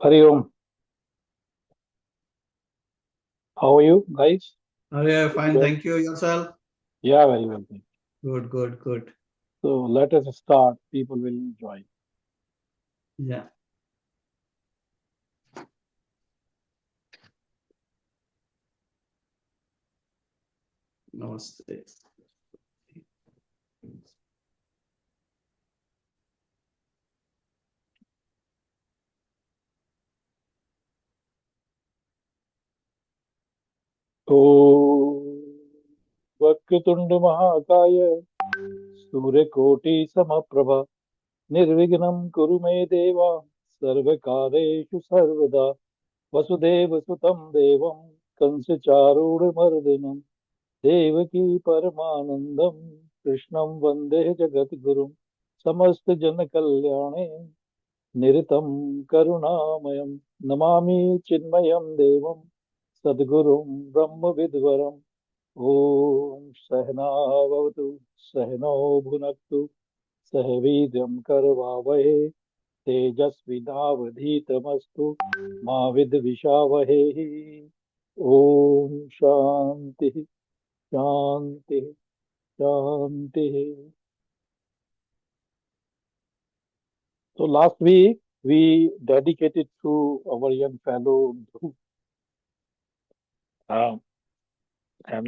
Hari Om. How are you guys? Yeah, fine. Good. Thank you. Yourself? Yeah, very well. Thank you. Good, good, good. So let us start. People will join. Yeah. Namaste. Om Vakrtunda Mahakaya Suryakoటి Samaprabha Nirvignam Kuru Me Deva Sarvakareshu Sarvada Vasudeva Sutam Devam Kansa Charuda Mardinam Devaki Paramanandam Krishnam Vande Jagat Gurum Samasta Jana Kalyane निरतं करुणामयं Namami चिन्मयं देवं सद्गुरुं ब्रह्मविद्वरम् ॐ सहनावतु सहनौ भुनक्तु सह वीर्यं करवावहै तेजस्विनावधीतमस्तु मा विद्विषावहै ॐ शान्तिः शान्तिः शान्तिः. So last week we dedicated to our young fellow Dhruv, and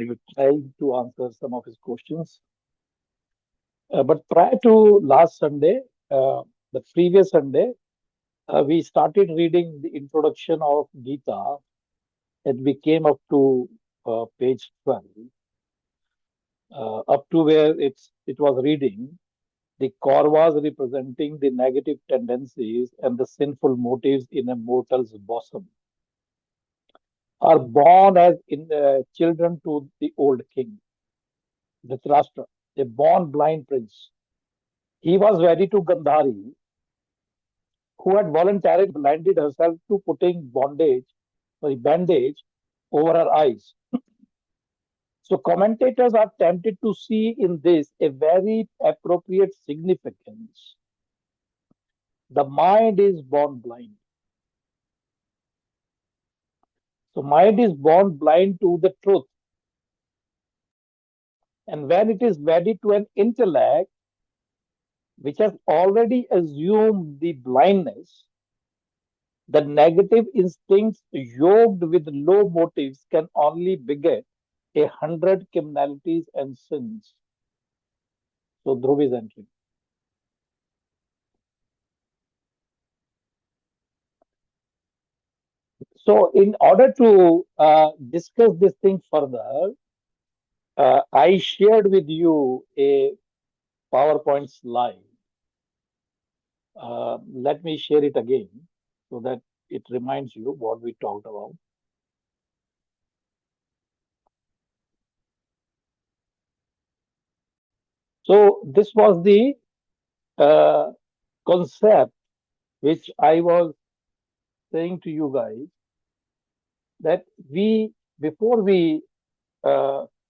we tried to answer some of his questions. But prior to last Sunday, the previous Sunday, we started reading the introduction of Gita, and we came up to page 12, up to where it was reading. The Kauravas representing the negative tendencies and the sinful motives in a mortal's bosom are born as children to the old king, Dhritarashtra, a born blind prince. He was wedded to Gandhari, who had voluntarily blinded herself to putting bandage over her eyes. So commentators are tempted to see in this a very appropriate significance. The mind is born blind. So mind is born blind to the truth. And when it is wedded to an intellect which has already assumed the blindness, the negative instincts yoked with low motives can only beget 100 criminalities and sins. So Dhruv is entering. So in order to discuss this thing further, I shared with you a PowerPoint slide. Let me share it again so that it reminds you what we talked about. So this was the uh, concept which I was saying to you guys that before we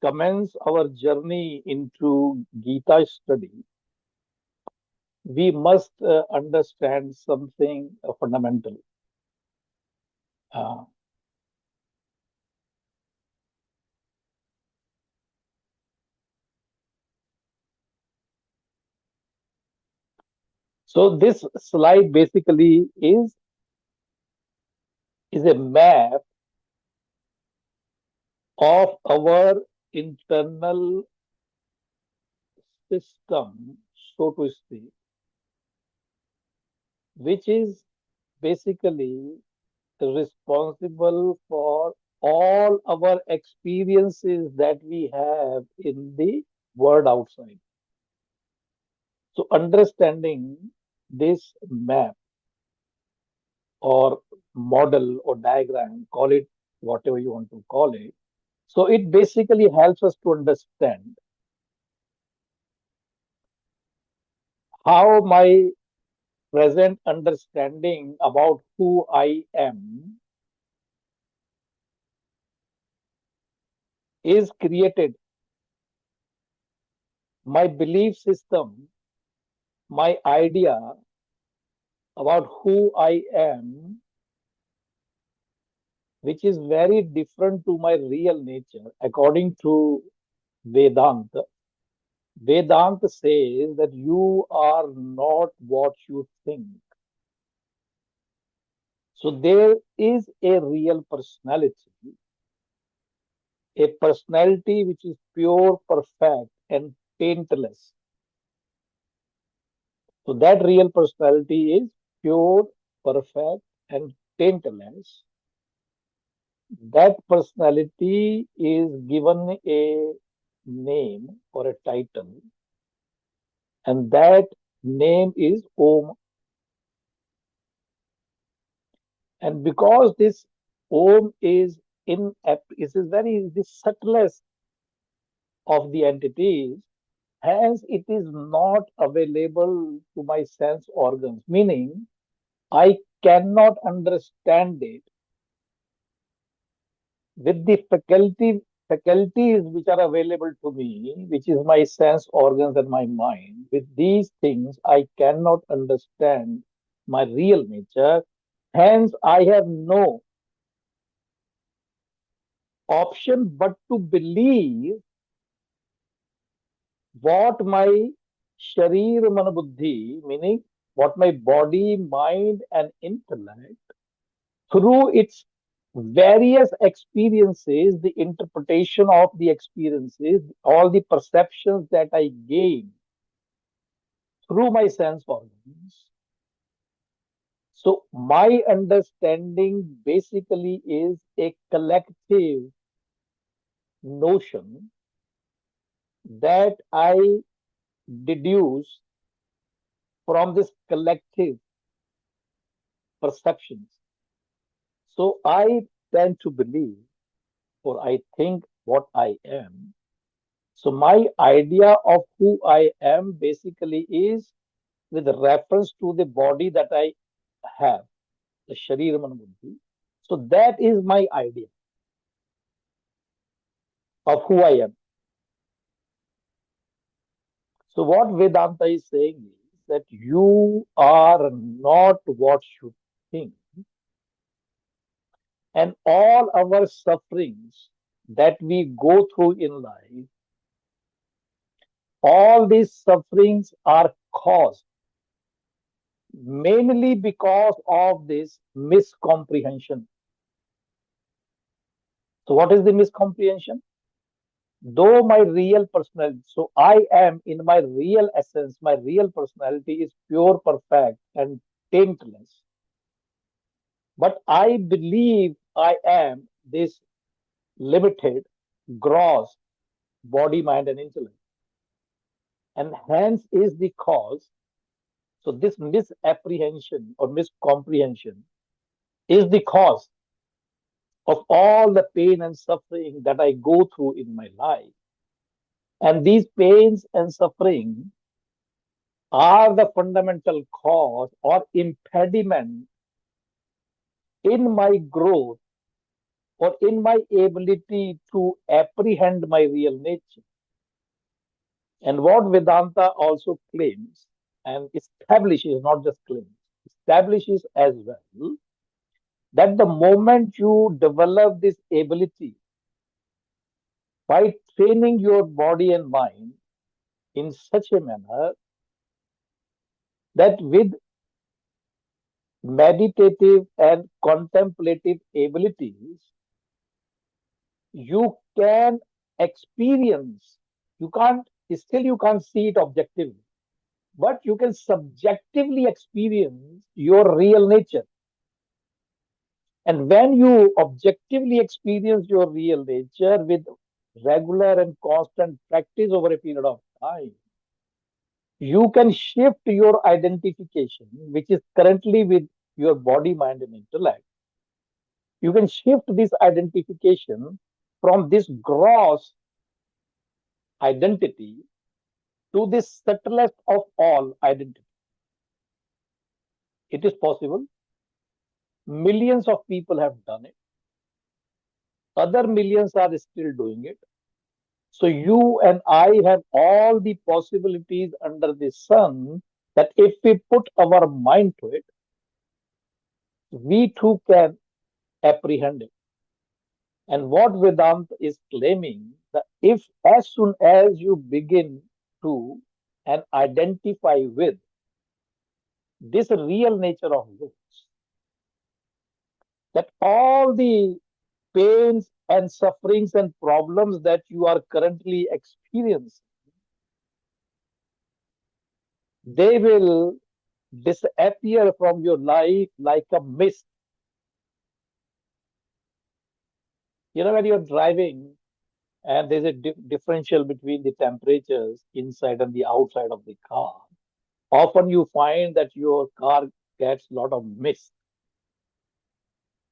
commence our journey into Gita study, we must understand something fundamental. Uh, so this slide basically is a map of our internal system, so to speak, which is basically responsible for all our experiences that we have in the world outside. So, understanding this map or model or diagram, call it whatever you want to call it. So, it basically helps us to understand how my present understanding about who I am is created. My belief system, my idea about who I am, which is very different to my real nature, according to Vedanta. Vedanta says that you are not what you think. So there is a real a personality which is pure, perfect, and taintless. So that real personality is pure, perfect, and taintless. That personality is given a name or a title, and that name is Om. And because this Om is very the subtlest of the entities, hence it is not available to my sense organs, meaning I cannot understand it with the faculties which are available to me, which is my sense organs and my mind. With these things, I cannot understand my real nature. Hence, I have no option but to believe what my sharir man buddhi, meaning what my body, mind, and intellect, through its various experiences, the interpretation of the experiences, all the perceptions that I gain through my sense organs. So, my understanding basically is a collective notion that I deduce from this collective perceptions. So I tend to believe, or I think what I am. So my idea of who I am basically is with reference to the body that I have, the Sharir Man Buddhi. So that is my idea of who I am. So what Vedanta is saying is that you are not what you think, and all our sufferings that we go through in life, all these sufferings are caused mainly because of this miscomprehension. So what is the miscomprehension? Though my real personality, so I am in my real essence, my real personality is pure, perfect, and taintless. But I believe I am this limited, gross body, mind, and intellect. And hence is the cause. So this misapprehension or miscomprehension is the cause of all the pain and suffering that I go through in my life. And these pains and suffering are the fundamental cause or impediment in my growth or in my ability to apprehend my real nature. And what Vedanta also claims and establishes, not just claims, establishes as well, that the moment you develop this ability by training your body and mind in such a manner that with meditative and contemplative abilities, you can experience, you can't see it objectively, but you can subjectively experience your real nature. And when you objectively experience your real nature with regular and constant practice over a period of time, you can shift your identification, which is currently with your body, mind, and intellect. You can shift this identification from this gross identity to this subtlest of all identity. It is possible. Millions of people have done it. Other millions are still doing it. So you and I have all the possibilities under the sun that if we put our mind to it, we too can apprehend it. And what Vedanta is claiming that if as soon as you begin to and identify with this real nature of yours, that all the pains and sufferings and problems that you are currently experiencing, they will disappear from your life like a mist. You know, when you're driving and there's a differential between the temperatures inside and the outside of the car, often you find that your car gets a lot of mist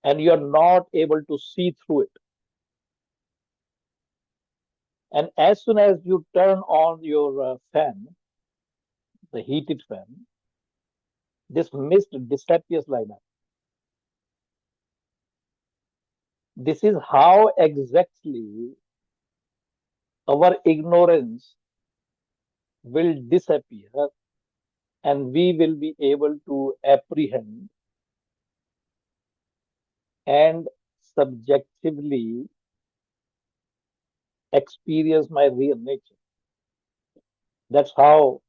and you're not able to see through it. And as soon as you turn on your fan, the heated fan, this mist disappears like that. This is how exactly our ignorance will disappear and we will be able to apprehend and subjectively experience my real nature. That's how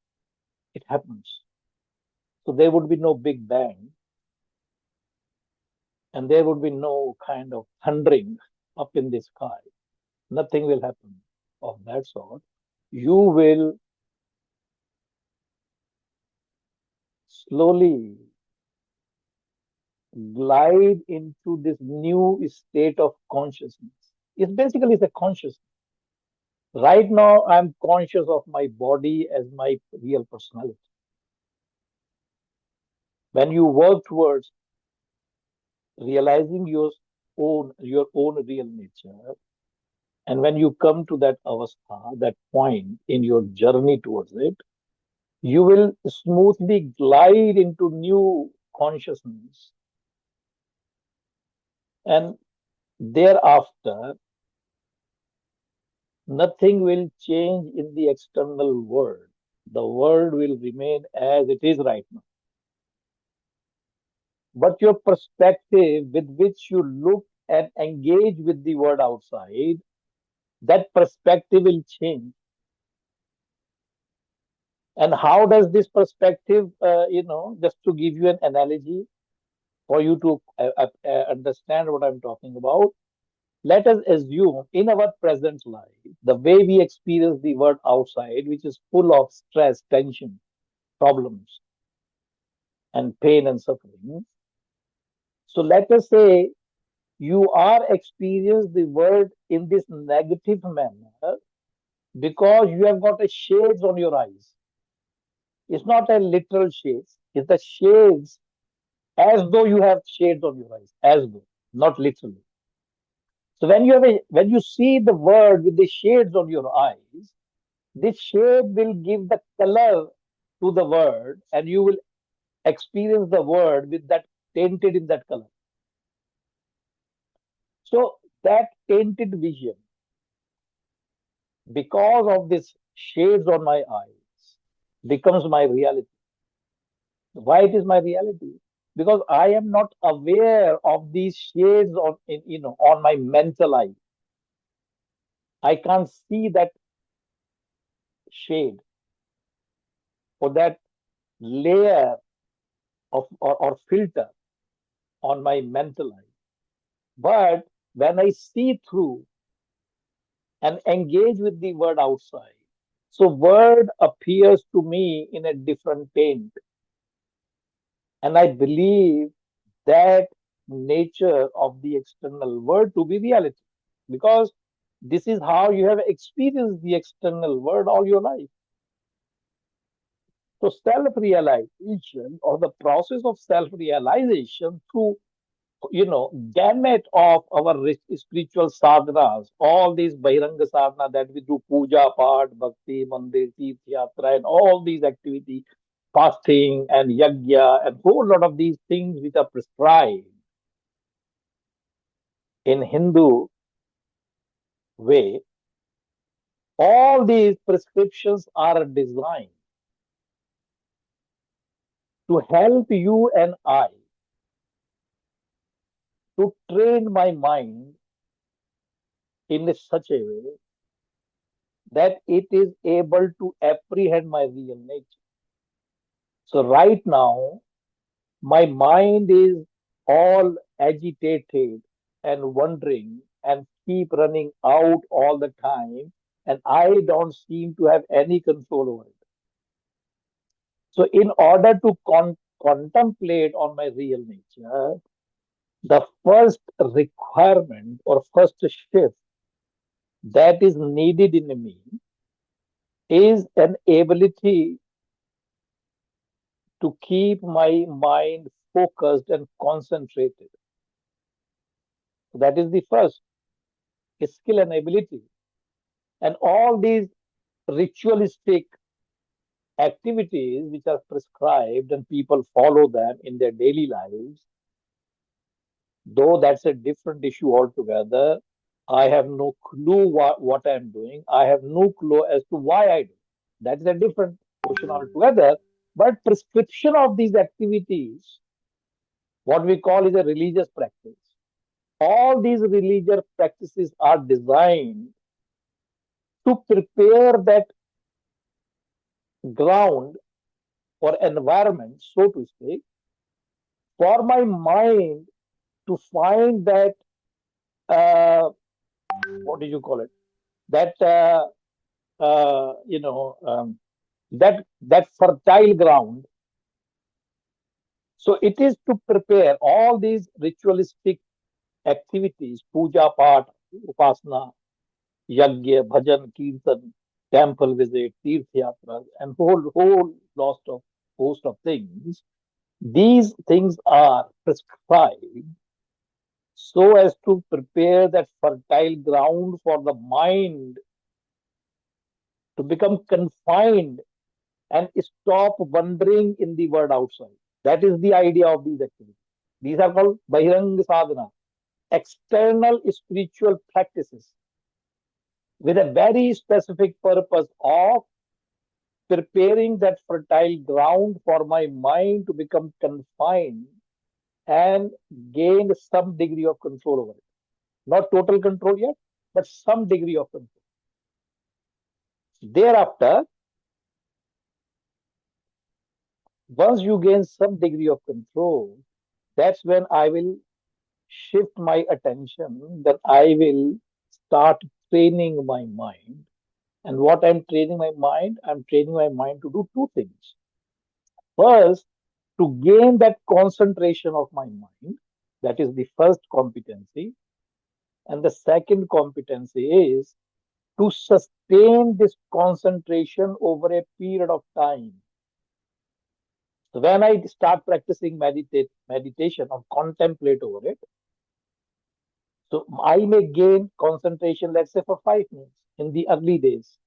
it happens. So there would be no big bang and there would be no kind of thundering up in the sky. Nothing will happen of that sort. You will slowly glide into this new state of consciousness. It's a consciousness. Right now, I'm conscious of my body as my real personality. When you work towards realizing your own real nature, and when you come to that avastha, that point in your journey towards it, you will smoothly glide into new consciousness. And thereafter, nothing will change in the external world. The world will remain as it is right now. But your perspective with which you look and engage with the world outside, that perspective will change. And how does this perspective, just to give you an analogy for you to understand what I'm talking about, let us assume in our present life, the way we experience the world outside, which is full of stress, tension, problems, and pain and suffering. So let us say you are experiencing the world in this negative manner because you have got a shades on your eyes. It's not a literal shades, it's the shades as though you have shades on your eyes, as though, not literally. So when you see the world with the shades on your eyes, this shade will give the color to the world, and you will experience the world with that tainted in that color. So that tainted vision, because of this shades on my eyes, becomes my reality. Why it is my reality? Because I am not aware of these shades on my mental eye. I can't see that shade or that layer or filter on my mental eye. But when I see through and engage with the world outside, so word appears to me in a different paint. And I believe that nature of the external world to be reality. Because this is how you have experienced the external world all your life. So self-realization, or the process of self-realization through gamut of our spiritual sadhanas, all these Bahiranga sadhana that we do, puja, part, bhakti, mandir, tirth yatra, and all these activities, fasting and yajna, and whole lot of these things which are prescribed in Hindu way, all these prescriptions are designed to help you and I to train my mind in such a way that it is able to apprehend my real nature. So right now, my mind is all agitated and wondering and keep running out all the time, and I don't seem to have any control over it. So in order to contemplate on my real nature, the first requirement or first shift that is needed in me is an ability to keep my mind focused and concentrated. That is the first skill and ability. And all these ritualistic activities which are prescribed and people follow them in their daily lives, though that's a different issue altogether. I have no clue what I'm doing. I have no clue as to why I do. That's a different question altogether. But prescription of these activities, what we call is a religious practice. All these religious practices are designed to prepare that ground or environment, so to speak, for my mind to find that, uh, what do you call it? That, uh, you know, um, that fertile ground. So it is to prepare all these ritualistic activities, puja, part, upasana, yajna, bhajan, kirtan, temple visit, tirth yatras, and whole host of things These things are prescribed so as to prepare that fertile ground for the mind to become confined and stop wandering in the world outside. That is the idea of these activities. These are called Bahirang Sadhana, external spiritual practices with a very specific purpose of preparing that fertile ground for my mind to become confined and gain some degree of control over it. Not total control yet, but some degree of control. Thereafter, once you gain some degree of control, that's when I will shift my attention, that I will start training my mind. And what I'm training my mind? I'm training my mind to do two things. First, to gain that concentration of my mind, that is the first competency. And the second competency is to sustain this concentration over a period of time. So when I start practicing meditation or contemplate over it, so I may gain concentration, let's say for 5 minutes in the early days.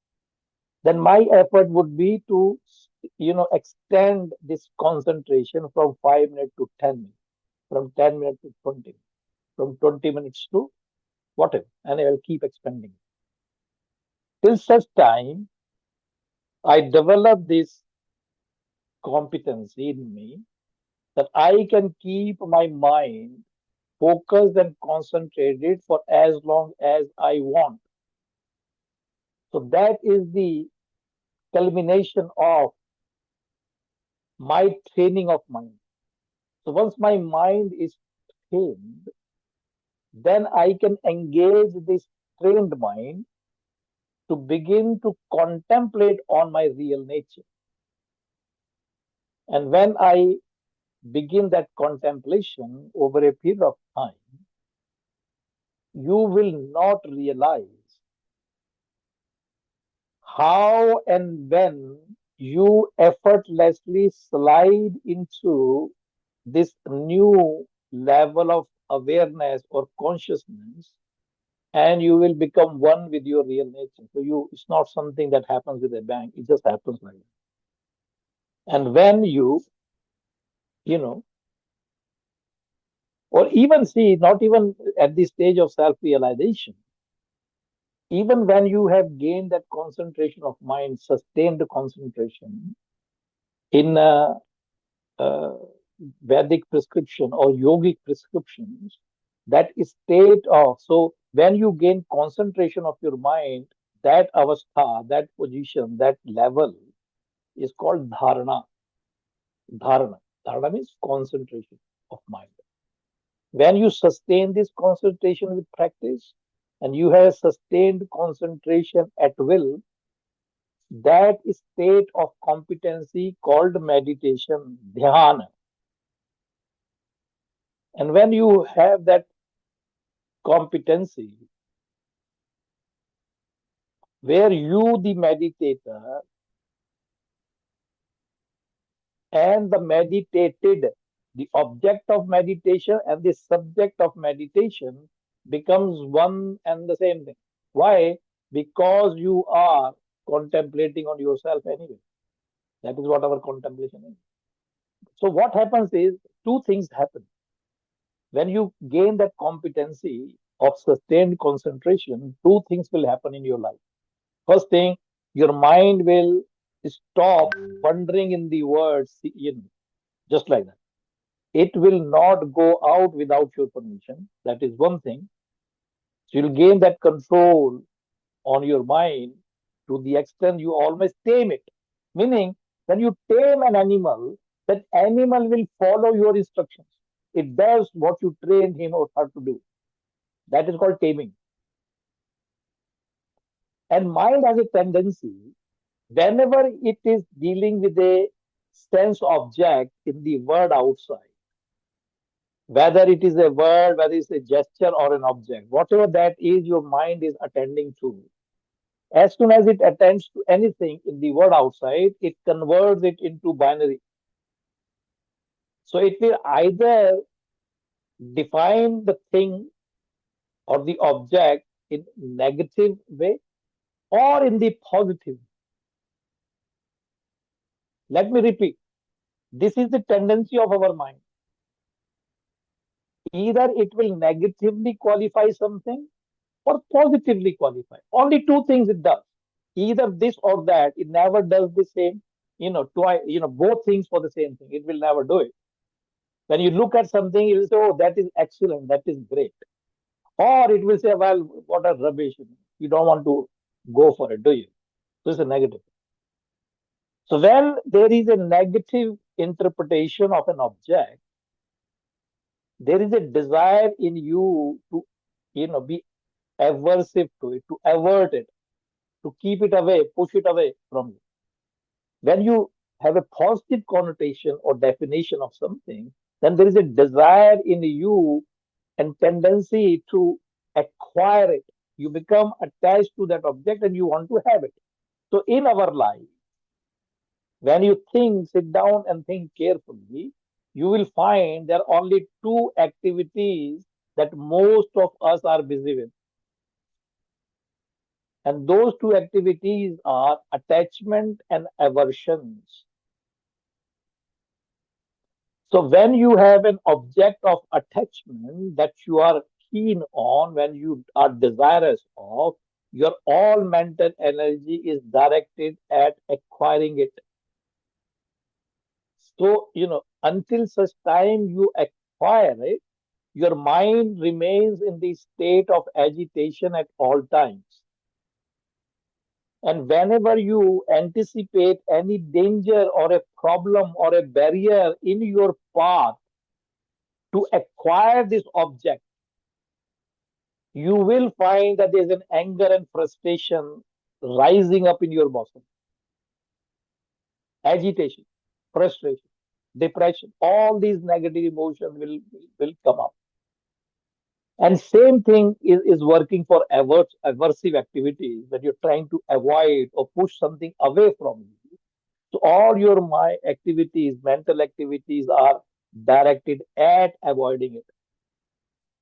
Then my effort would be to, extend this concentration from 5 minutes to 10 minutes, from 10 minutes to 20 minutes, from 20 minutes to whatever, and I will keep expanding. Till such time, I develop this competency in me that I can keep my mind focused and concentrated for as long as I want. So that is the culmination of my training of mind. So once my mind is trained, then I can engage this trained mind to begin to contemplate on my real nature. And when I begin that contemplation over a period of time, you will not realize how and when you effortlessly slide into this new level of awareness or consciousness, and you will become one with your real nature. So it's not something that happens with a bang, it just happens like that. And when you know or even see, not even at the stage of self-realization, even when you have gained that concentration of mind, sustained concentration in uh, Vedic prescription or yogic prescriptions, that state of, so when you gain concentration of your mind, that avastha, that position, that level is called dharana. Dharana. Dharana means concentration of mind. When you sustain this concentration with practice, and you have sustained concentration at will, that state of competency called meditation, dhyana. And when you have that competency, where you, the meditator, and the meditated, the object of meditation and the subject of meditation becomes one and the same thing. Why? Because you are contemplating on yourself anyway. That is what our contemplation is. So what happens is, two things happen. When you gain that competency of sustained concentration, two things will happen in your life. First thing, your mind will stop wandering in the words, just like that. It will not go out without your permission. That is one thing. So you'll gain that control on your mind to the extent you almost tame it. Meaning, when you tame an animal, that animal will follow your instructions. It does what you train him or her to do. That is called taming. And mind has a tendency, whenever it is dealing with a sense object in the world outside, whether it is a word, whether it's a gesture or an object, whatever that is, your mind is attending to. As soon as it attends to anything in the world outside, it converts it into binary. So it will either define the thing or the object in negative way or in the positive. Let me repeat. This is the tendency of our mind. Either it will negatively qualify something or positively qualify. Only two things it does. Either this or that. It never does the same, twice, both things for the same thing. It will never do it. When you look at something, it will say, oh, that is excellent, that is great. Or it will say, well, what a rubbish. You don't want to go for it, do you? So it's a negative. So when there is a negative interpretation of an object, there is a desire in you to, be aversive to it, to avert it, to keep it away, push it away from you. When you have a positive connotation or definition of something, then there is a desire in you and tendency to acquire it. You become attached to that object and you want to have it. So in our life, when you think, sit down and think carefully, you will find there are only two activities that most of us are busy with. And those two activities are attachment and aversions. So when you have an object of attachment that you are keen on, when you are desirous of, your all mental energy is directed at acquiring it. So, until such time you acquire it, your mind remains in the state of agitation at all times. And whenever you anticipate any danger or a problem or a barrier in your path to acquire this object, you will find that there's an anger and frustration rising up in your bosom. Agitation, frustration, depression, all these negative emotions will come up. And same thing is working for aversive activities that you're trying to avoid or push something away from you. So all your my activities, mental activities are directed at avoiding it.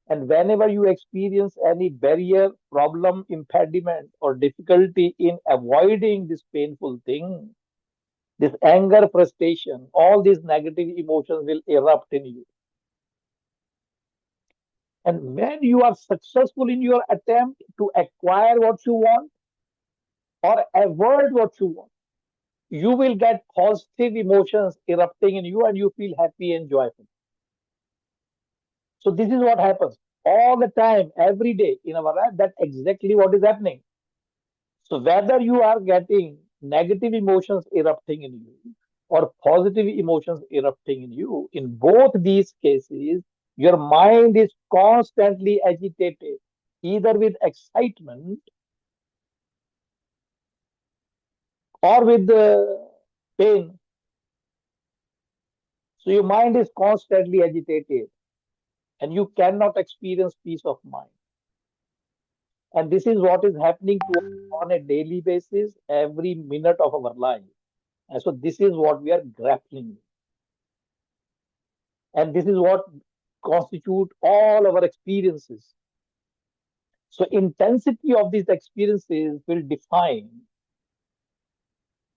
And whenever you experience any barrier, problem, impediment, or difficulty in avoiding this painful thing, this anger, frustration, all these negative emotions will erupt in you. And when you are successful in your attempt to acquire what you want or avoid what you want, you will get positive emotions erupting in you and you feel happy and joyful. So this is what happens all the time, every day in our life. That's exactly what is happening. So whether you are getting negative emotions erupting in you or positive emotions erupting in you, in both these cases, your mind is constantly agitated, either with excitement or with pain. So your mind is constantly agitated and you cannot experience peace of mind. And this is what is happening to us on a daily basis, every minute of our life. And so this is what we are grappling with. And this is what constitute all our experiences. So intensity of these experiences will define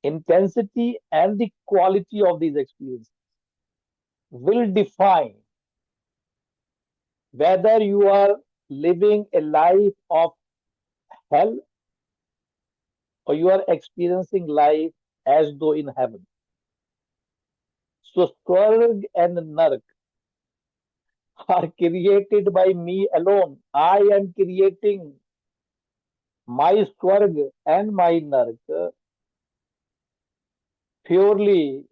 intensity and the quality of these experiences will define whether you are living a life of hell or you are experiencing life as though in heaven. So Swarg and Nark are created by me alone. I am creating my Swarg and my Nark purely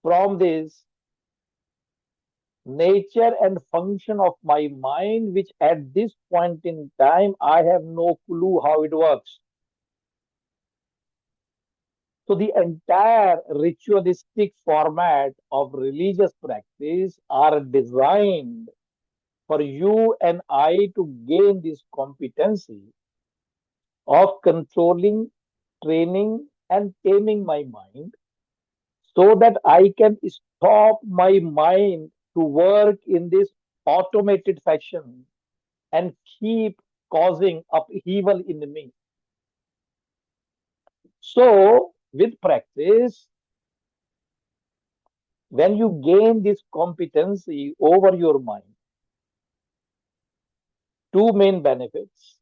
from this nature and function of my mind, which at this point in time I have no clue how it works. So the entire ritualistic format of religious practice are designed for you and I to gain this competency of controlling, training, and taming my mind so that I can stop my mind to work in this automated fashion and keep causing upheaval in me. So, with practice, when you gain this competency over your mind, two main benefits.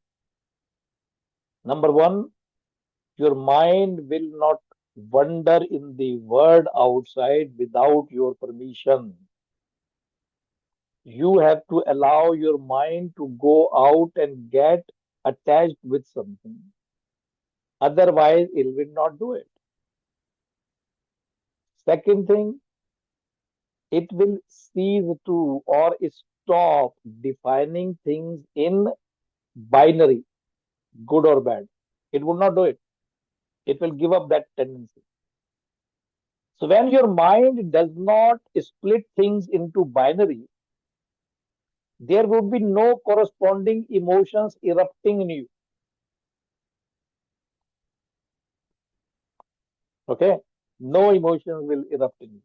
Number one, your mind will not wander in the world outside without your permission. You have to allow your mind to go out and get attached with something. Otherwise, it will not do it. Second thing, it will cease to or stop defining things in binary, good or bad. It will not do it. It will give up that tendency. So when your mind does not split things into binary, there would be no corresponding emotions erupting in you. Okay? No emotions will erupt in you.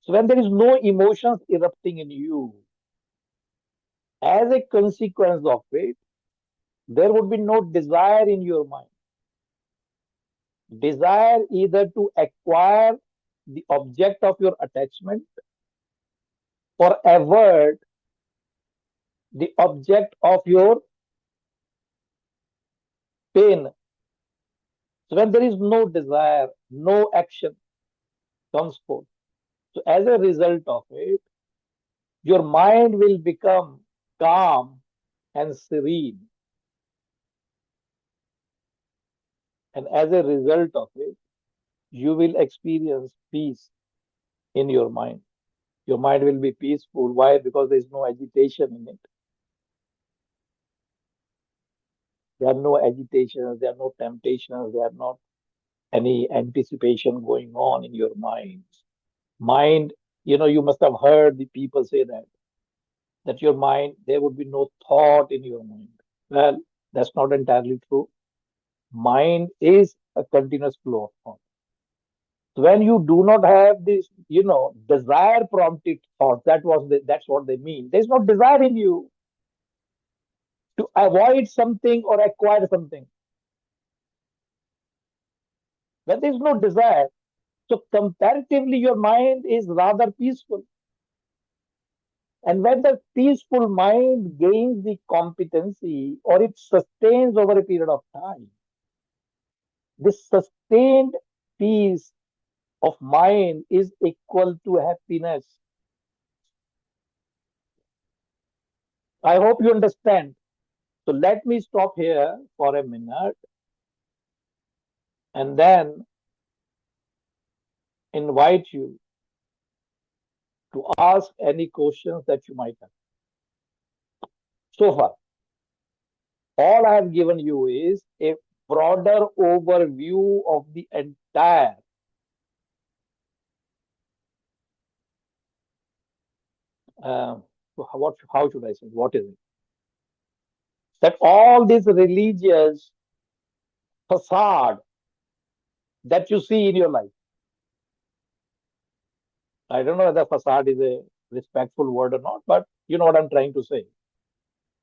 So when there is no emotions erupting in you, as a consequence of it, there would be no desire in your mind. Desire either to acquire the object of your attachment or avert the object of your pain. So when there is no desire, no action comes forth. So as a result of it, your mind will become calm and serene. And as a result of it, you will experience peace in your mind. Your mind will be peaceful. Why? Because there is no agitation in it. There are no agitations, there are no temptations, there are not any anticipation going on in your mind. Mind, you must have heard the people say that your mind, there would be no thought in your mind. Well, that's not entirely true. Mind is a continuous flow of thought. So when you do not have this, desire prompted thought, that's what they mean. There's no desire in you to avoid something or acquire something. When there's no desire, so comparatively your mind is rather peaceful. And when the peaceful mind gains the competency or it sustains over a period of time, this sustained peace of mind is equal to happiness. I hope you understand. So let me stop here for a minute and then invite you to ask any questions that you might have. So far, all I have given you is a broader overview of the entire how should I say, what is it? That all this religious facade that you see in your life. I don't know whether facade is a respectful word or not, but you know what I'm trying to say.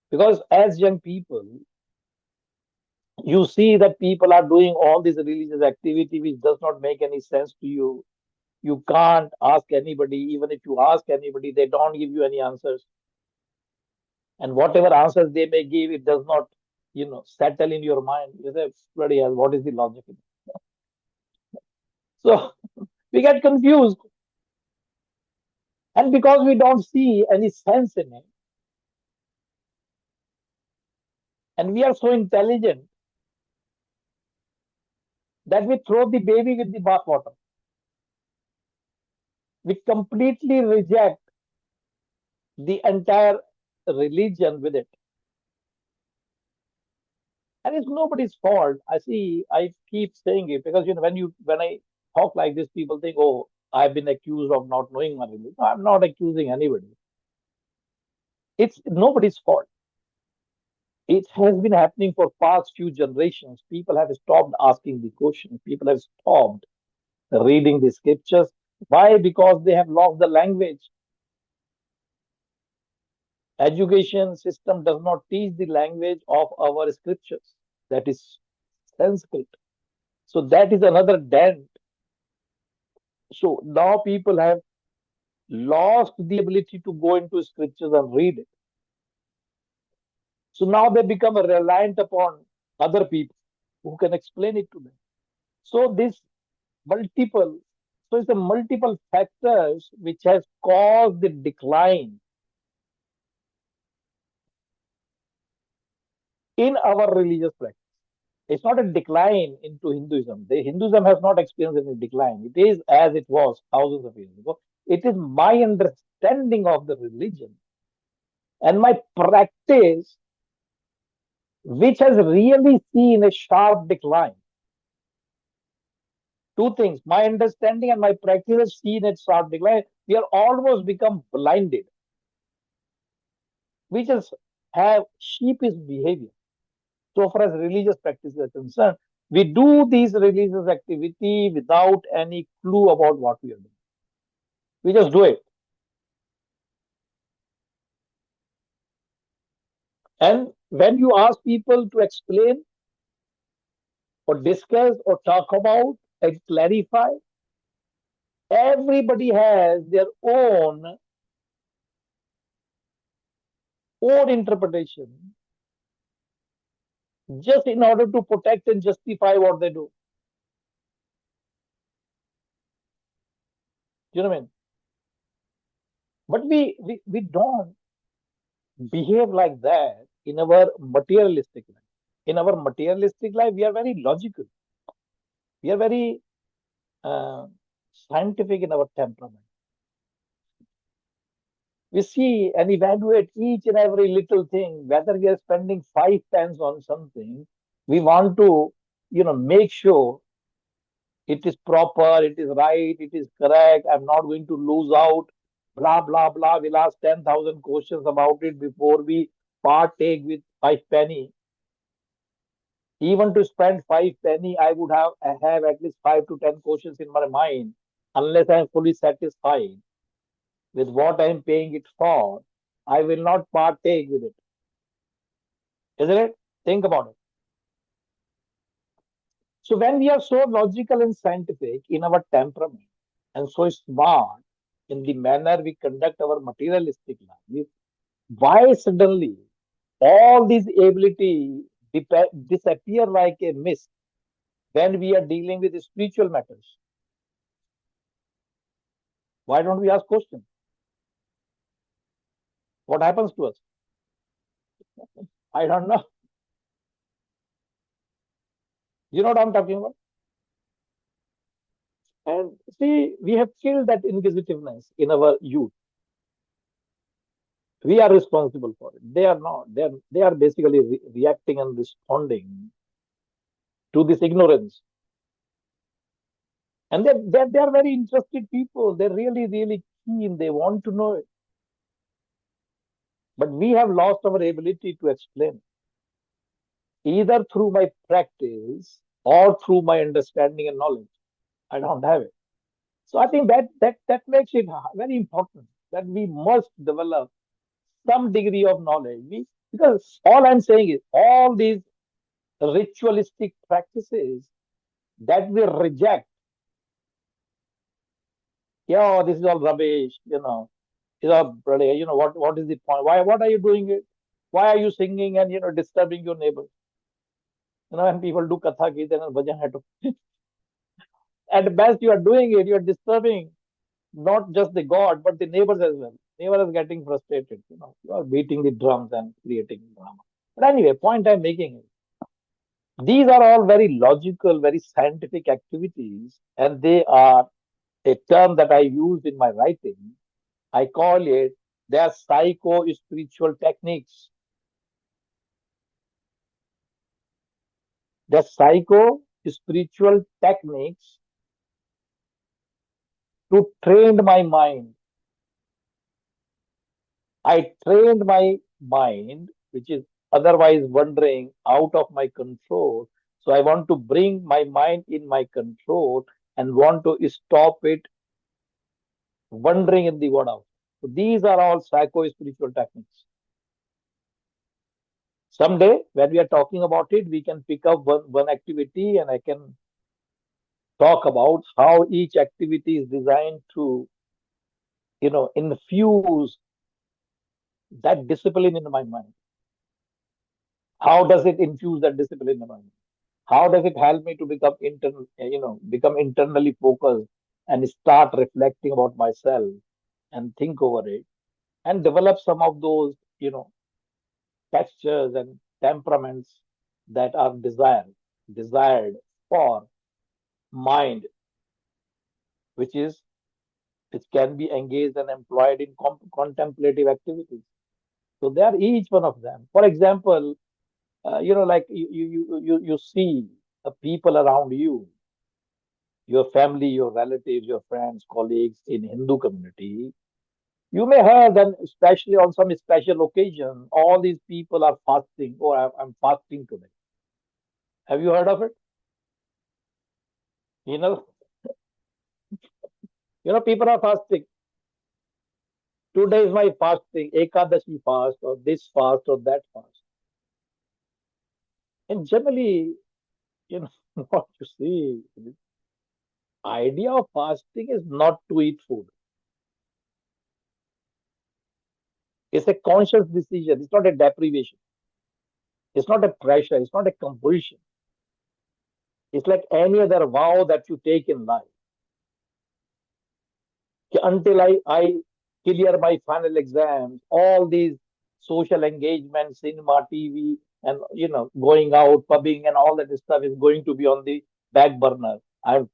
Because as young people, you see that people are doing all this religious activity which does not make any sense to you. You can't ask anybody, even if you ask anybody, they don't give you any answers. And whatever answers they may give, it does not, settle in your mind. You say, bloody hell, what is the logic in it? So we get confused. And because we don't see any sense in it, and we are so intelligent that we throw the baby with the bathwater. We completely reject the entire religion with it. And it's nobody's fault. I keep saying it because when I talk like this, people think, oh, I've been accused of not knowing my religion. No, I'm not accusing anybody. It's nobody's fault. It has been happening for past few generations. People have stopped asking the question. People have stopped reading the scriptures. Why? Because they have lost the language. Education system does not teach the language of our scriptures. That is Sanskrit. So that is another dent. So now people have lost the ability to go into scriptures and read it. So now they become reliant upon other people who can explain it to them. So this multiple, so it's the multiple factors which has caused the decline in our religious practice. It's not a decline into Hinduism. The Hinduism has not experienced any decline. It is as it was thousands of years ago. It is my understanding of the religion and my practice which has really seen a sharp decline. Two things, my understanding and my practice has seen a sharp decline. We are almost become blinded. We just have sheepish behavior. So far as religious practices are concerned, we do these religious activity without any clue about what we are doing. We just do it. And when you ask people to explain or discuss or talk about and clarify, everybody has their own interpretation just in order to protect and justify what they do. Do you know what I mean? But we don't behave like that in our materialistic life. In our materialistic life, we are very logical. We are very scientific in our temperament. We see and evaluate each and every little thing, whether we are spending 5 pence on something, we want to, make sure it is proper, it is right, it is correct, I'm not going to lose out, blah, blah, blah. We'll ask 10,000 questions about it before we partake with 5 penny. Even to spend 5 penny, I would have at least 5 to 10 questions in my mind, unless I'm fully satisfied with what I'm paying it for. I will not partake with it. Isn't it? Think about it. So when we are so logical and scientific in our temperament and so smart in the manner we conduct our materialistic life, why suddenly all these ability disappear like a mist when we are dealing with spiritual matters? Why don't we ask questions? What happens to us? I don't know. You know what I'm talking about? And see, we have killed that inquisitiveness in our youth. We are responsible for it. They are not. They are basically reacting and responding to this ignorance. And they're very interested people. They're really, really keen. They want to know it. But we have lost our ability to explain, either through my practice or through my understanding and knowledge. I don't have it. So I think that makes it very important that we must develop some degree of knowledge. Because all I'm saying is all these ritualistic practices that we reject, this is all rubbish, these are bloody, what is the point? What are you doing it? Why are you singing and disturbing your neighbors? When people do katha kirtan and bhajan hat, at best you are doing it, you are disturbing not just the God, but the neighbors as well. Neighbor is getting frustrated, you are beating the drums and creating drama. But anyway, point I'm making is these are all very logical, very scientific activities, and they are a term that I use in my writing. I call it, they are psycho-spiritual techniques. The psycho-spiritual techniques to train my mind. I trained my mind, which is otherwise wandering out of my control. So I want to bring my mind in my control and want to stop it wandering in the word out. So these are all psycho-spiritual techniques. Someday, when we are talking about it, we can pick up one activity and I can talk about how each activity is designed to, infuse that discipline in my mind. How does it infuse that discipline in my mind? How does it help me to become internally focused and start reflecting about myself and think over it and develop some of those, textures and temperaments that are desired for mind, which is which can be engaged and employed in contemplative activities. So they are each one of them. For example, like you see the people around you, your family, your relatives, your friends, colleagues in Hindu community. You may hear them, especially on some special occasion, all these people are fasting, or I'm fasting today. Have you heard of it? You know, people are fasting. Today is my fasting, Ekadashi fast, or this fast, or that fast. And generally, you know, what you see, idea of fasting is not to eat food. It's a conscious decision. It's not a deprivation. It's not a pressure. It's not a compulsion. It's like any other vow that you take in life. Until I clear my final exams, all these social engagements, cinema, TV, and going out, pubbing, and all that stuff is going to be on the back burner. I've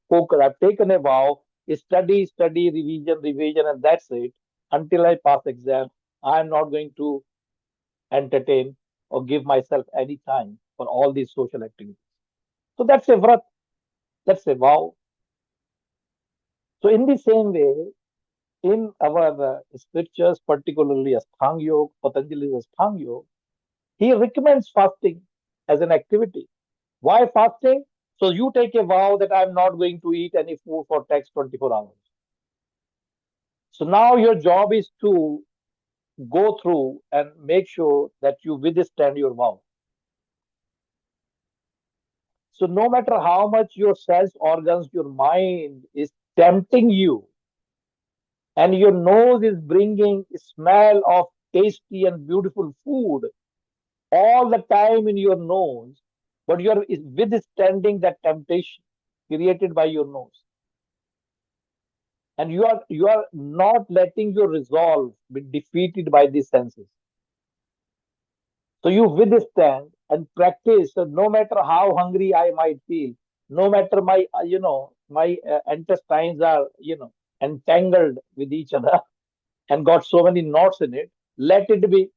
taken a vow, study, study, revision, revision, and that's it. Until I pass exam, I'm not going to entertain or give myself any time for all these social activities. So that's a vrat, that's a vow. So in the same way, in our scriptures, particularly Ashtanga Yoga, Patanjali's Ashtanga Yoga, he recommends fasting as an activity. Why fasting? So you take a vow that I'm not going to eat any food for next 24 hours. So now your job is to go through and make sure that you withstand your vow. So no matter how much your sense organs, your mind is tempting you, and your nose is bringing smell of tasty and beautiful food all the time in your nose, but you are withstanding that temptation created by your nose, and you are not letting your resolve be defeated by these senses. So you withstand and practice. So no matter how hungry I might feel, no matter my intestines are entangled with each other and got so many knots in it, let it be.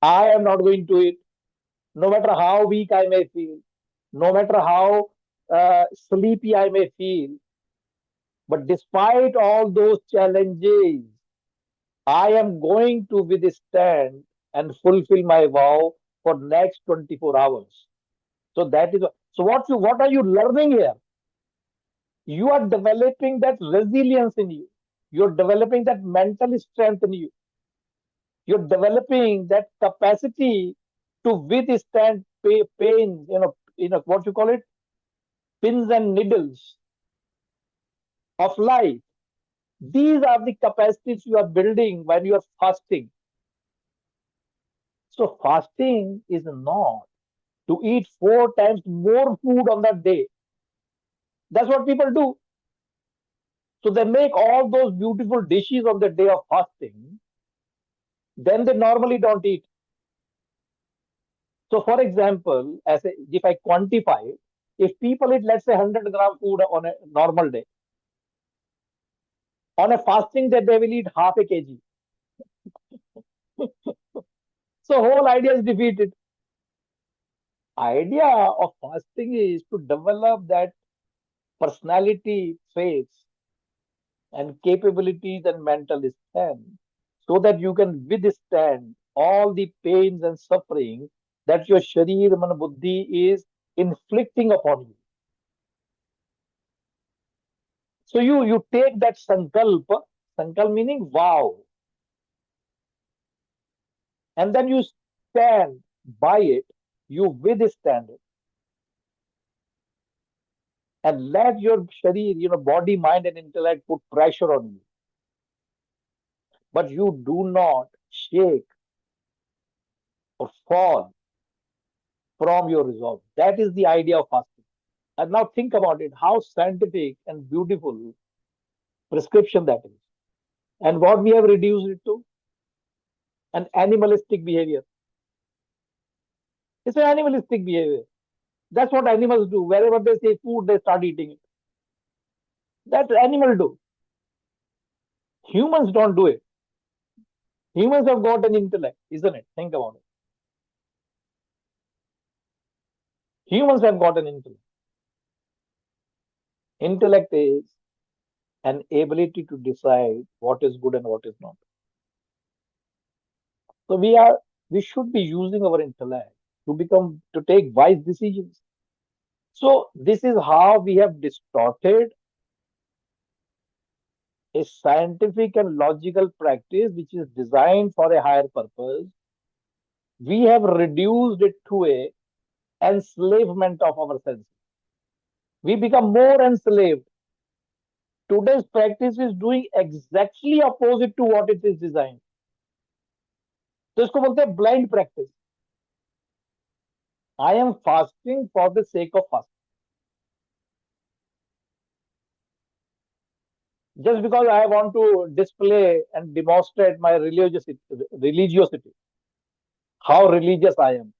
I am not going to eat. No matter how weak I may feel, no matter how sleepy I may feel, but despite all those challenges, I am going to withstand and fulfill my vow for next 24 hours. So that is what are you learning here? You are developing that resilience in you. You're developing that mental strength in you. You're developing that capacity to withstand pain, what you call it, pins and needles of life. These are the capacities you are building when you are fasting. So fasting is not to eat 4 times more food on that day. That's what people do. So they make all those beautiful dishes on the day of fasting. Then they normally don't eat. So for example, if I quantify, if people eat, let's say, 100 gram food on a normal day, on a fasting day, they will eat half a kg. So whole idea is defeated. Idea of fasting is to develop that personality traits and capabilities and mental strength so that you can withstand all the pains and suffering that your sharir man buddhi is inflicting upon you. So you take that sankalp meaning vow, and then you stand by it, you withstand it, and let your sharir, body, mind, and intellect put pressure on you. But you do not shake or fall from your resolve. That is the idea of fasting. And now think about it, how scientific and beautiful prescription that is. And what we have reduced it to? An animalistic behavior. It's an animalistic behavior. That's what animals do. Wherever they say food, they start eating it. That's animal do. Humans don't do it. Humans have got an intellect, isn't it? Think about it. Humans have got an intellect. Intellect is an ability to decide what is good and what is not. So we should be using our intellect to take wise decisions. So this is how we have distorted a scientific and logical practice which is designed for a higher purpose. We have reduced it to a enslavement of our senses. We become more enslaved. Today's practice is doing exactly opposite to what it is designed. तो इसको बोलते हैं blind practice. I am fasting for the sake of fasting. Just because I want to display and demonstrate my religiosity, how religious I am.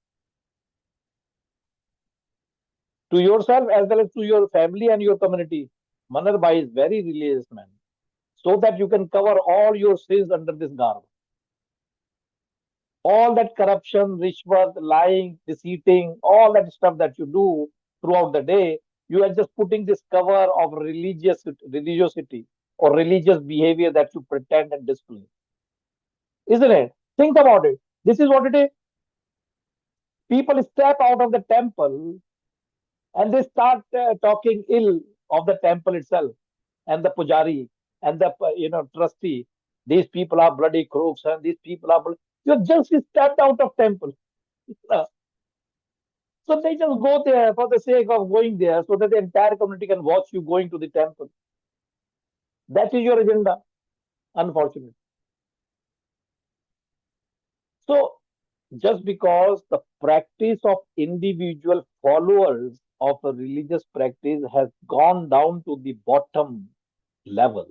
To yourself as well as to your family and your community. Manar Bhai is very religious man. So that you can cover all your sins under this garb. All that corruption, rishwat, lying, deceiving, all that stuff that you do throughout the day, you are just putting this cover of religiosity or religious behavior that you pretend and display. Isn't it? Think about it. This is what it is. People step out of the temple and they start talking ill of the temple itself and the pujari and the trustee. These people are bloody crooks and these people are you just stepped out of temple. So they just go there for the sake of going there so that the entire community can watch you going to the temple. That is your agenda, unfortunately. So just because the practice of individual followers of a religious practice has gone down to the bottom level,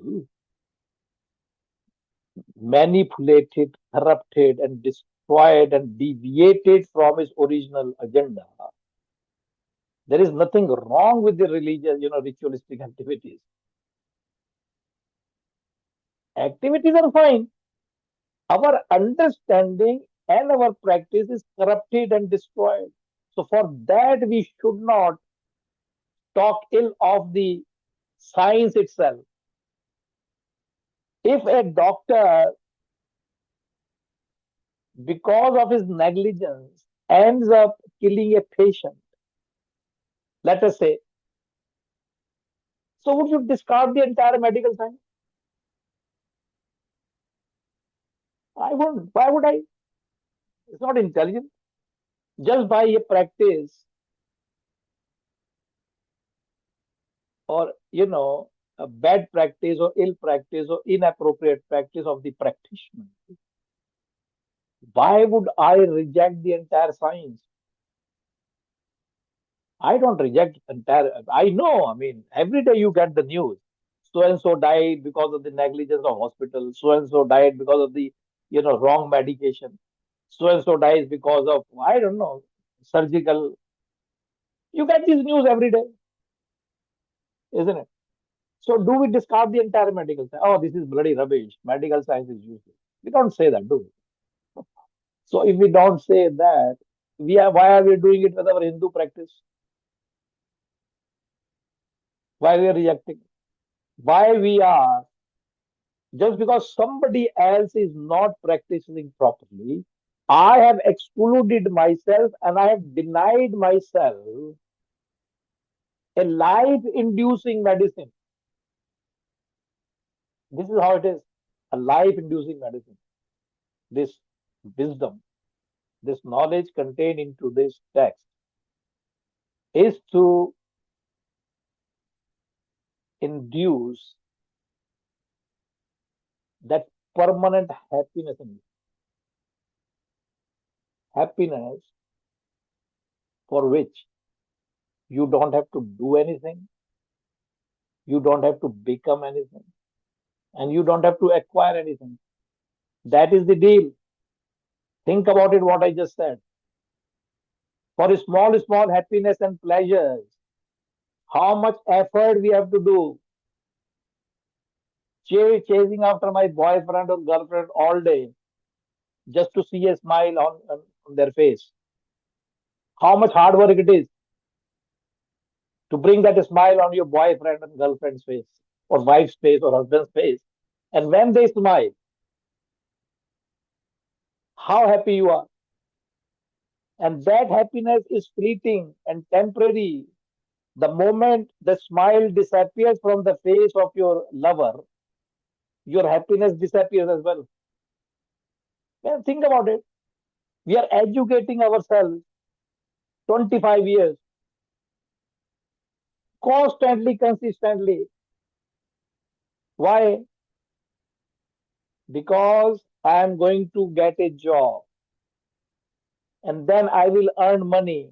manipulated, corrupted, and destroyed and deviated from its original agenda, there is nothing wrong with the religious, ritualistic activities. Activities are fine. Our understanding and our practice is corrupted and destroyed. So for that, we should not talk ill of the science itself. If a doctor, because of his negligence, ends up killing a patient, let us say, so would you discard the entire medical science? I wouldn't. Why would I? It's not intelligent. Just by a practice or, a bad practice or ill practice or inappropriate practice of the practitioner, why would I reject the entire science? I don't reject entire. I know. I mean, every day you get the news. So and so died because of the negligence of hospital. So and so died because of the, wrong medication. So and so dies because of, I don't know, surgical. You get these news every day, isn't it? So do we discard the entire medical science? Oh, this is bloody rubbish. Medical science is useless. We don't say that, do we? So if we don't say that, why are we doing it with our Hindu practice? Why we are rejecting? Why we are, just because somebody else is not practicing properly, I have excluded myself and I have denied myself a life inducing medicine. This is how it is. A life-inducing medicine. This wisdom, this knowledge contained into this text is to induce that permanent happiness in you. Happiness for which you don't have to do anything, you don't have to become anything, and you don't have to acquire anything. That is the deal. Think about it, what I just said. For small happiness and pleasures, how much effort we have to do chasing after my boyfriend or girlfriend all day just to see a smile on their face. How much hard work it is to bring that smile on your boyfriend and girlfriend's face, or wife's face, or husband's face. And when they smile, how happy you are. And that happiness is fleeting and temporary. The moment the smile disappears from the face of your lover, your happiness disappears as well. Man, think about it. We are educating ourselves 25 years, constantly, consistently. Why? Because I am going to get a job, and then I will earn money.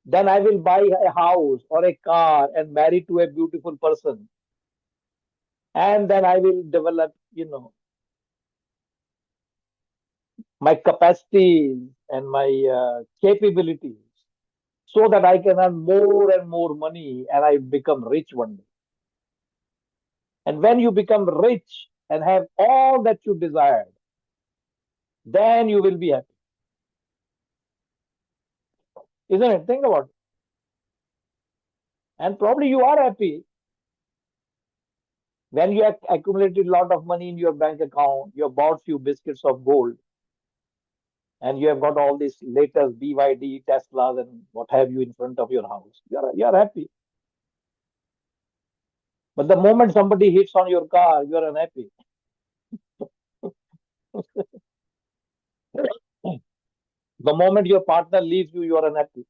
Then I will buy a house or a car and marry to a beautiful person. And then I will develop, my capacities and my capabilities so that I can earn more and more money and I become rich one day. And when you become rich and have all that you desired, then you will be happy. Isn't it? Think about it. And probably you are happy when you have accumulated a lot of money in your bank account, you have bought few biscuits of gold, and you have got all these latest BYD, Teslas, and what have you in front of your house. You are happy. But the moment somebody hits on your car, you are unhappy. The moment your partner leaves you, you are unhappy.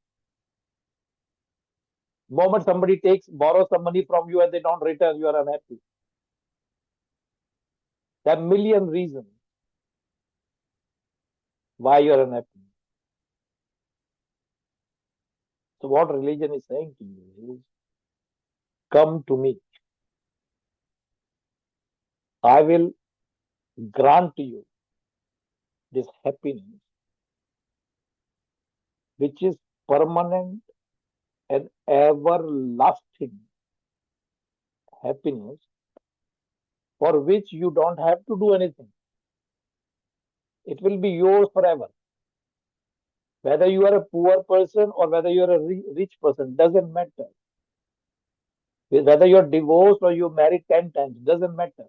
The moment somebody borrows some money from you and they don't return, you are unhappy. There are a million reasons why you are unhappy. So what religion is saying to you is, come to me. I will grant to you this happiness, which is permanent and everlasting happiness, for which you don't have to do anything. It will be yours forever. Whether you are a poor person or whether you are a rich person, doesn't matter. Whether you're divorced or you're married 10 times, doesn't matter.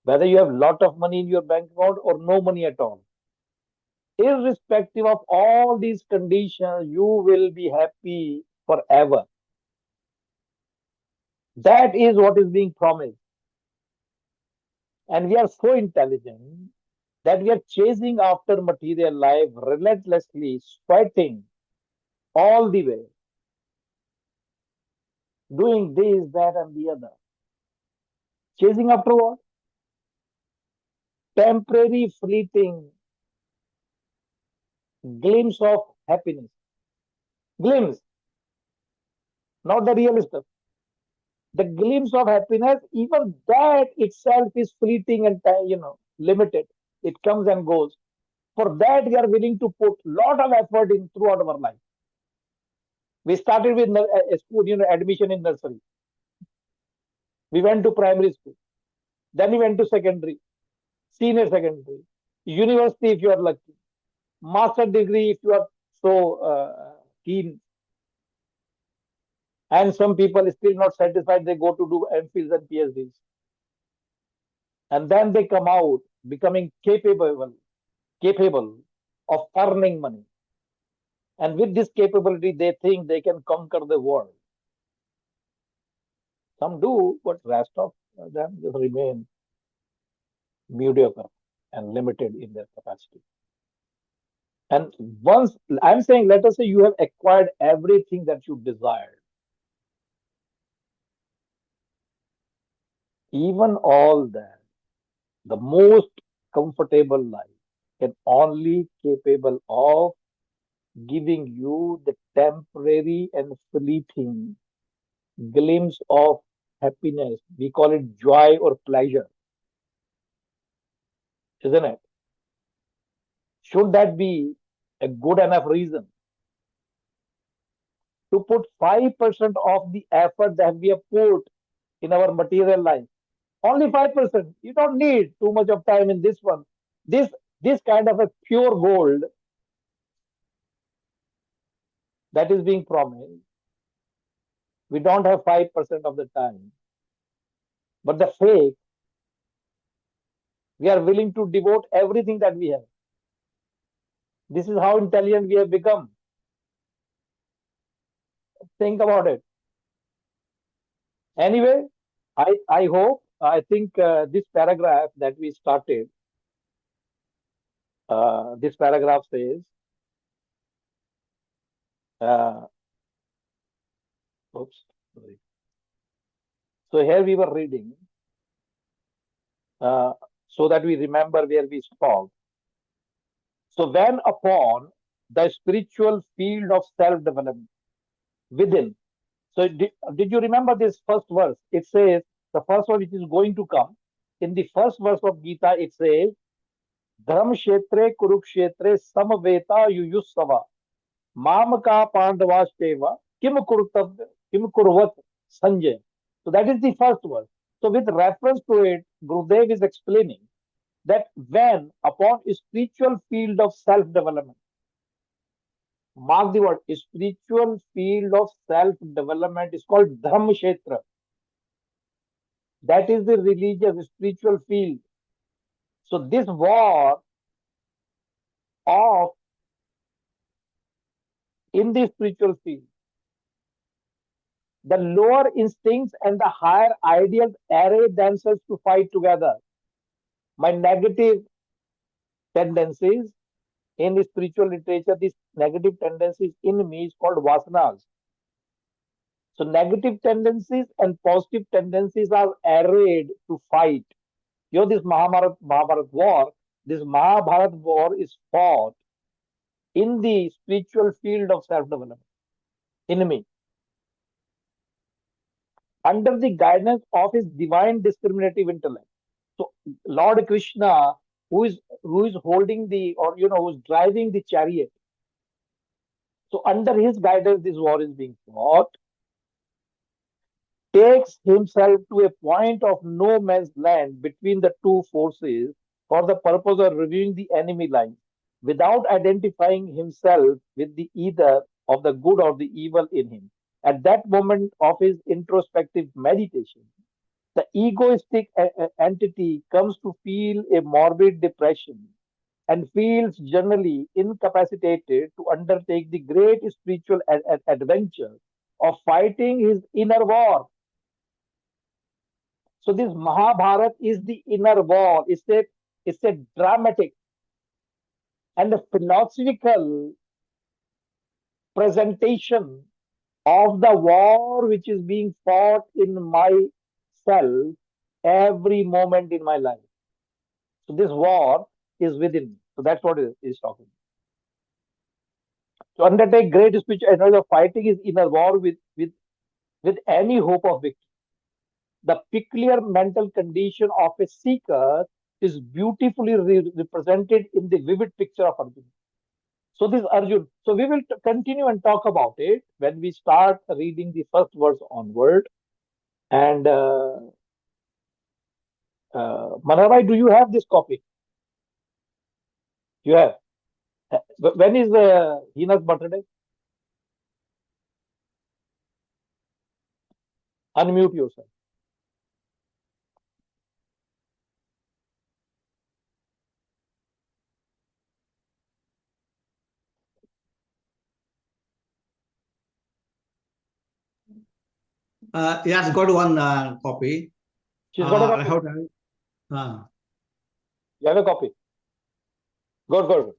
Whether you have lot of money in your bank account or no money at all. Irrespective of all these conditions, you will be happy forever. That is what is being promised. And we are so intelligent that we are chasing after material life relentlessly, sweating all the way, doing this, that, and the other. Chasing after what? Temporary, fleeting glimpse of happiness. Glimpse, not the real stuff. The glimpse of happiness, even that itself is fleeting and limited. It comes and goes. For that, we are willing to put lot of effort in throughout our life. We started with a school, admission in nursery. We went to primary school. Then we went to secondary, senior secondary, university if you are lucky, master degree if you are so keen. And some people still not satisfied, they go to do MPhils and PhDs. And then they come out becoming capable of earning money. And with this capability, they think they can conquer the world. Some do, but then just remain mediocre and limited in their capacity. And once I'm saying, let us say you have acquired everything that you desired, even all that, the most comfortable life can only capable of giving you the temporary and fleeting glimpse of happiness. We call it joy or pleasure, isn't it? Should that be a good enough reason to put 5% of the effort that we have put in our material life? Only 5%. You don't need too much of time in this one. This this kind of a pure gold that is being promised, we don't have 5% of the time. But the fake, we are willing to devote everything that we have. This is how intelligent we have become. Think about it. Anyway, I hope, I think this paragraph that we started, this paragraph says, uh, oops, sorry. So here we were reading, uh, so that we remember where we stopped. So when upon the spiritual field of self-development within. So did you remember this first verse? It says, the first one which is going to come. In the first verse of Gita, it says, Dharam Kshetre Kurukshetre Samaveta Yuyusava Mamaka Pandavasteva Kim Kurtav Kim Kurvat Sanjay. So that is the first verse. So with reference to it, Gurudev is explaining that when upon a spiritual field of self-development, mark the word, spiritual field of self-development is called Dhamma Kshetra. That is the religious spiritual field. So this war of in the spiritual field, the lower instincts and the higher ideals array themselves to fight together. My negative tendencies in the spiritual literature, these negative tendencies in me is called vasanas. So negative tendencies and positive tendencies are arrayed to fight. You know, this Mahabharat war, this Mahabharat war is fought in the spiritual field of self-development in me, under the guidance of his divine discriminative intellect. So Lord Krishna, who is holding the, or who's driving the chariot. So under his guidance, this war is being fought, takes himself to a point of no man's land between the two forces for the purpose of reviewing the enemy lines without identifying himself with the either of the good or the evil in him. At that moment of his introspective meditation, the egoistic entity comes to feel a morbid depression and feels generally incapacitated to undertake the great spiritual adventure of fighting his inner war. So this Mahabharat is the inner war. It's a dramatic and a philosophical presentation of the war which is being fought in myself every moment in my life. So this war is within me. So that's what it is talking. To undertake great spiritual adventure of fighting his inner war with any hope of victory. The peculiar mental condition of a seeker is beautifully represented in the vivid picture of Arjuna. So this Arjun, so we will continue and talk about it when we start reading the first verse onward. And Manabai, do you have this copy? You have. When is Hina's birthday? Unmute yourself. He has got one copy. She's got a I copy. have to. You have a copy. Good.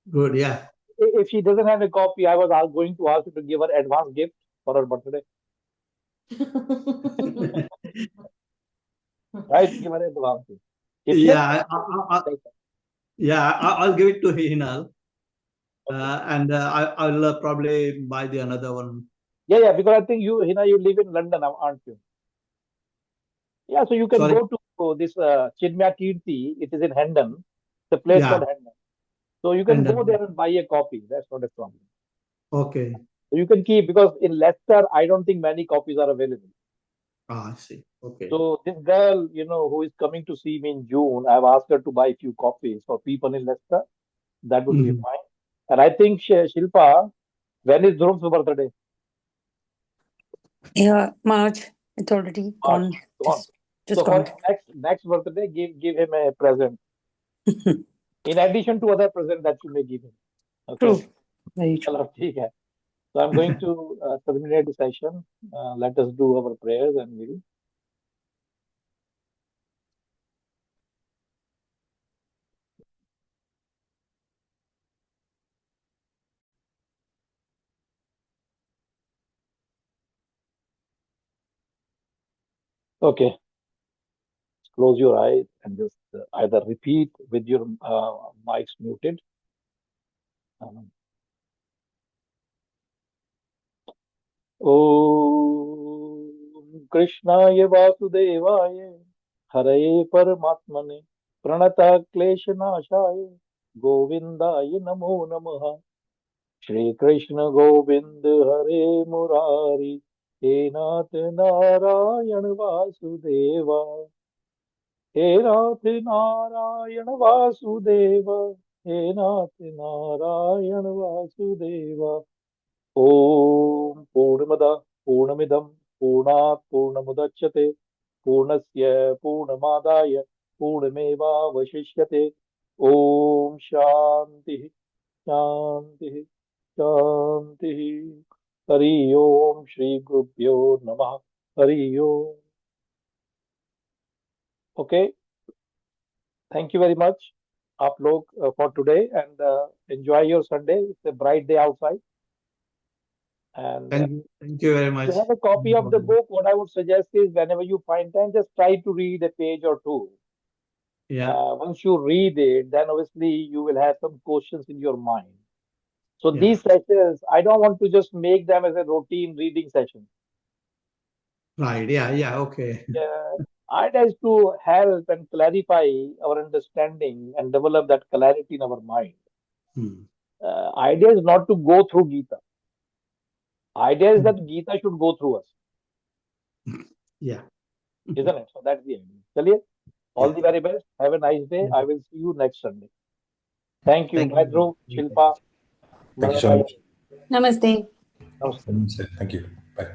Good. Yeah. If she doesn't have a copy, I was going to ask you to give her advance gift for her birthday. Right? Give her advance gift. If she Yeah. has, I'll give it to Hinal. And I'll probably buy the another one. yeah, because I think you, Hina, you live in London, aren't you? Yeah, so you can Sorry. go to this Chinmaya Kirti. It is in Hendon. The place Yeah. called Hendon. So you can go Hendon. there and buy a copy. That's not a problem. Okay. So you can keep, because in Leicester, I don't think many copies are available. I see. Okay. So this girl, who is coming to see me in June, I've asked her to buy a few copies for people in Leicester. That would be fine. And I think Shilpa, when is Dhruv's birthday? Yeah, March. It's already gone. Just So for gone. next birthday, give him a present. In addition to other present that you may give him. Okay. True. Very true. Chalo, theek hai. So I'm going to terminate the session. Let us do our prayers and we'll. Okay. Close your eyes and just either repeat with your mics muted. Om Krishnaya Vasudevaya Hare Paramatmane Pranata Kleshanashaya Govindaya Namo Namaha Shri Krishna Govind Hare Murari He Nath Narayan Vasudeva He Nath Narayan Vasudeva He Nath Narayan Vasudeva Om Purnamada Purnamidam Purnat Purnamudachyate Purnasya Purnamadaya Purnameva Vashishyate Om Shanti Shanti Shanti Hari Om Shri Gurubhyo Namah Hari Om. Okay, thank you very much आप लोग for today, and enjoy your Sunday. It's a bright day outside. And Thank you very much. if you have a copy of the book, what I would suggest is whenever you find time, just try to read a page or two. Yeah. Once you read it, then obviously you will have some questions in your mind. So Yeah. these sessions, I don't want to just make them as a routine reading session. Right. Yeah. Okay. Idea is to help and clarify our understanding and develop that clarity in our mind. Idea is not to go through Gita. Idea is that Gita should go through us. Yeah. Isn't it? So that's the idea. Chaliye, all the very best. Have a nice day. I will see you next Sunday. Thank you. Bye, Dhruv, Shilpa. Thank you so much. Namaste. Namaste. Thank you. Bye.